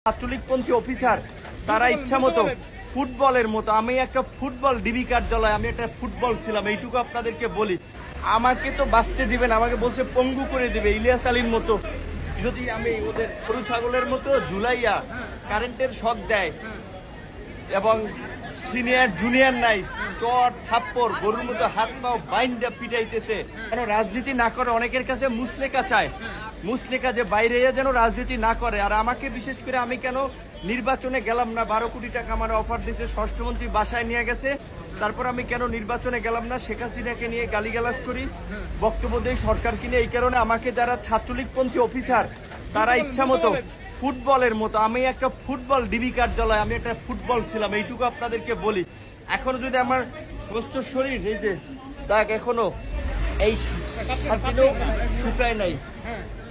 ছাত্রলীগপন্থী officer তারা ইচ্ছা মতো ফুটবলের মতো, আমি একটা ফুটবল ডিবি কার্যালয়, আমি একটা ফুটবল ছিলাম, এইটুকু আপনাদেরকে বলি। আমাকে তো বাঁচতে দিবেন, আমাকে বলছে পঙ্গু করে দিবে ইলিয়াস আলীর মতো। যদি আমি ওদের গরু ছাগলের মতো ঝুলাইয়া কারেন্টের শক দেয় এবং সিনিয়র জুনিয়র নাই, চট থাপ্পড় গরুর মতো হাত পাও বাইন্দা পিটাইতেছে, কেন রাজনীতি না করে অনেকের কাছে মুসলেকা চায়, মুসলেকা যে বাইরে যেন রাজনীতি না করে। আর আমাকে বিশেষ করে আমি কেন নির্বাচনে গেলাম না, 12 কোটি টাকা আমার অফার দিয়েছে, স্বরাষ্ট্রমন্ত্রী বাসায় নিয়ে গেছে, তারপর আমি কেন নির্বাচনে গেলাম না, শেখ হাসিনাকে নিয়ে গালিগালাজ করি, বক্তব্য দেই সরকারকে নিয়ে। এই কারণে আমাকে যারা ছাত্রলীগপন্থী অফিসার তারা ইচ্ছা মতো ফুটবলের মতো, আমি একটা ফুটবল ডিবি কার্যালয়, আমি একটা ফুটবল ছিলাম, এইটুকু আপনাদেরকে বলি। এখনো যদি আমার সমস্ত শরীর এই যে দাগ এখনো এই শুকায় নাই,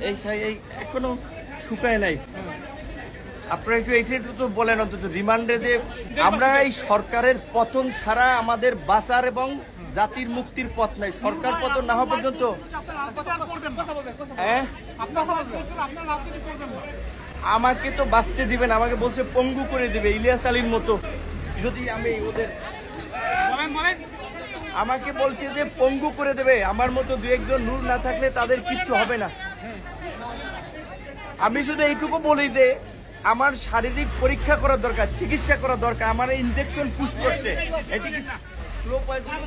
এই এখনো শুকায় নাই। আপনারা একটু এইটা তো বলেন অন্তত রিমান্ডে যে আমরা এই সরকারের পতন ছাড়া আমাদের বাঁচার এবং জাতির মুক্তির পথ নাই। সরকার পতন না হওয়া পর্যন্ত হ্যাঁ আমাকে তো বাঁচতে দিবেন, আমাকে বলছে পঙ্গু করে দিবে ইলিয়াস আলীর মতো। যদি আমি ওদের আমাকে বলছে যে পঙ্গু করে দেবে, আমার মতো দু একজন নূর না থাকলে তাদের কিচ্ছু হবে না। আমি শুধু এইটুকু বলি যে আমার শারীরিক পরীক্ষা করার দরকার, চিকিৎসা করা দরকার। আমার ইনজেকশন পুশ করছে, এটি কি স্লো পয়জন?